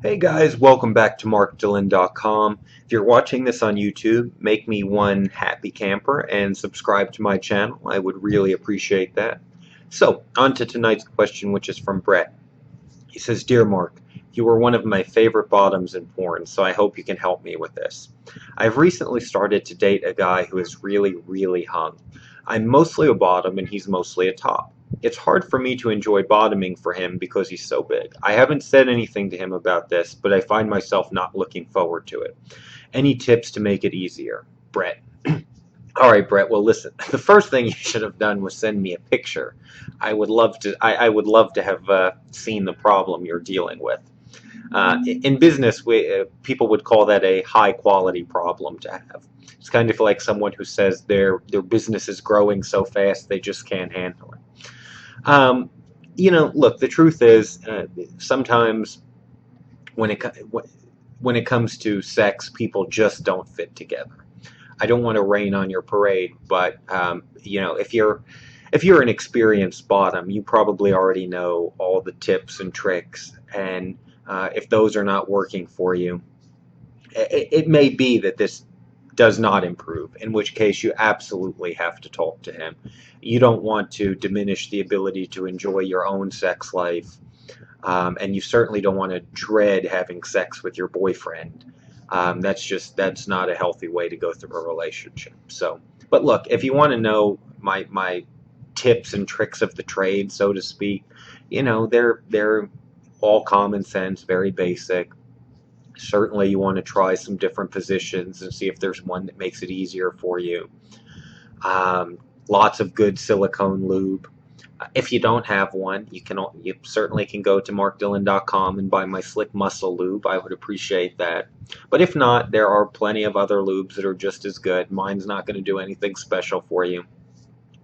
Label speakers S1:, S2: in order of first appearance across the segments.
S1: Hey guys, welcome back to MarkDillon.com. If you're watching this on YouTube, make me one happy camper and subscribe to my channel. I would really appreciate that. So, on to tonight's question, which is from Brett. He says, Dear Mark, you were one of my favorite bottoms in porn, so I hope you can help me with this. I've recently started to date a guy who is really hung. I'm mostly a bottom and he's mostly a top. It's hard for me to enjoy bottoming for him because he's so big. I haven't said anything to him about this, but I find myself not looking forward to it. Any tips to make it easier? Brett. All right, Brett. Well, listen. The first thing you should have done was send me a picture. I would love to. I would love to have seen the problem you're dealing with. In business, people would call that a high quality problem to have. It's kind of like someone who says their business is growing so fast they just can't handle it. Look, the truth is, sometimes when it comes to sex, people just don't fit together. I don't want to rain on your parade, but if you're an experienced bottom, you probably already know all the tips and tricks, and if those are not working for you, it may be that this does not improve, in which case you absolutely have to talk to him. You don't want to diminish the ability to enjoy your own sex life, and you certainly don't want to dread having sex with your boyfriend. That's not a healthy way to go through a relationship. So, but look, if you want to know my tips and tricks of the trade, so to speak, they're all common sense, very basic. Certainly, you want to try some different positions and see if there's one that makes it easier for you. Lots of good silicone lube. If you don't have one, you certainly can go to markdillon.com and buy my Slick Muscle lube. I would appreciate that. But if not, there are plenty of other lubes that are just as good. Mine's not going to do anything special for you.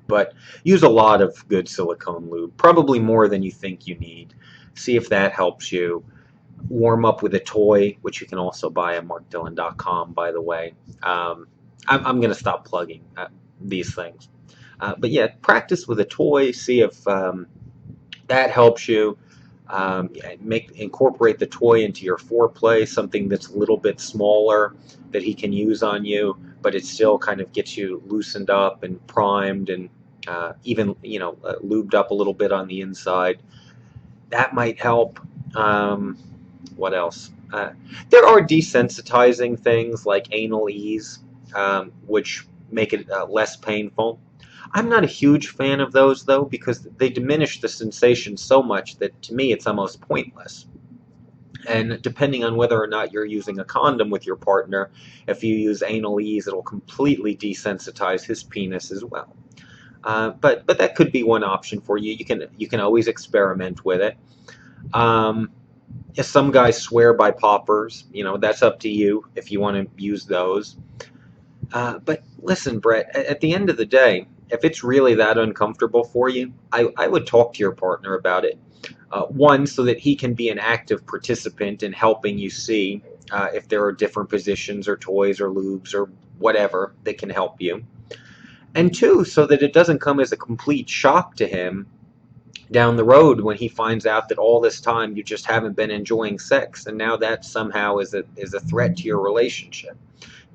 S1: But use a lot of good silicone lube, probably more than you think you need. See if that helps you. Warm up with a toy, which you can also buy at markdillon.com, by the way. I'm going to stop plugging these things. But yeah, practice with a toy. See if that helps you. Incorporate the toy into your foreplay, something that's a little bit smaller that he can use on you, but it still kind of gets you loosened up and primed and even lubed up a little bit on the inside. That might help. What else? There are desensitizing things like anal ease, which make it less painful. I'm not a huge fan of those, though, because they diminish the sensation so much that to me it's almost pointless. And depending on whether or not you're using a condom with your partner, if you use anal ease, it'll completely desensitize his penis as well. But that could be one option for you. You can always experiment with it. Some guys swear by poppers. That's up to you if you want to use those. But listen, Brett, at the end of the day, if it's really that uncomfortable for you, I would talk to your partner about it. One, so that he can be an active participant in helping you see if there are different positions or toys or lubes or whatever that can help you. And two, so that it doesn't come as a complete shock to him down the road when he finds out that all this time you just haven't been enjoying sex, and now that somehow is a threat to your relationship.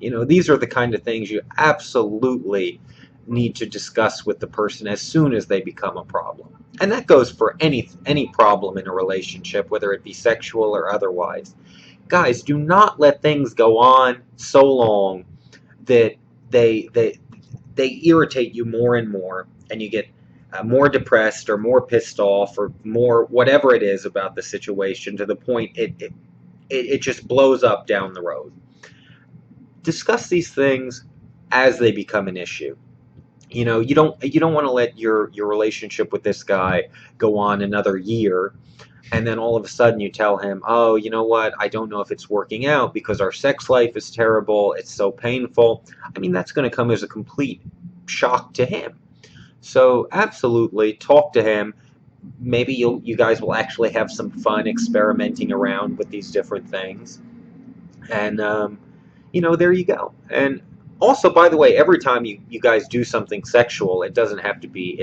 S1: These are the kind of things you absolutely need to discuss with the person as soon as they become a problem. And that goes for any problem in a relationship, whether it be sexual or otherwise. Guys, do not let things go on so long that they irritate you more and more, and you get more depressed or more pissed off or more whatever it is about the situation, to the point it just blows up down the road. Discuss these things as they become an issue. You don't want to let your relationship with this guy go on another year, and then all of a sudden you tell him, oh, you know what, I don't know if it's working out because our sex life is terrible, it's so painful. I mean, that's going to come as a complete shock to him. So absolutely talk to him. Maybe you guys will actually have some fun experimenting around with these different things. And there you go. And also, by the way, every time you guys do something sexual, it doesn't have to be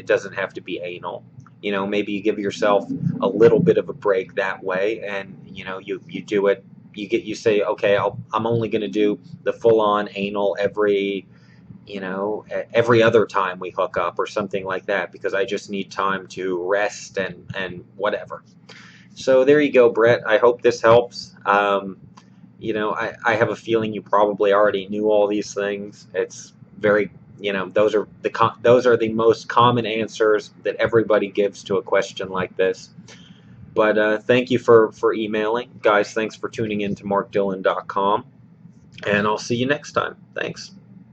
S1: anal. Maybe you give yourself a little bit of a break that way, and you do it. You say, okay, I'm only going to do the full-on anal every other time we hook up or something like that, because I just need time to rest and whatever. So there you go, Brett. I hope this helps. I have a feeling you probably already knew all these things. It's very, those are the most common answers that everybody gives to a question like this. But thank you for emailing. Guys, thanks for tuning in to markdillon.com. And I'll see you next time. Thanks.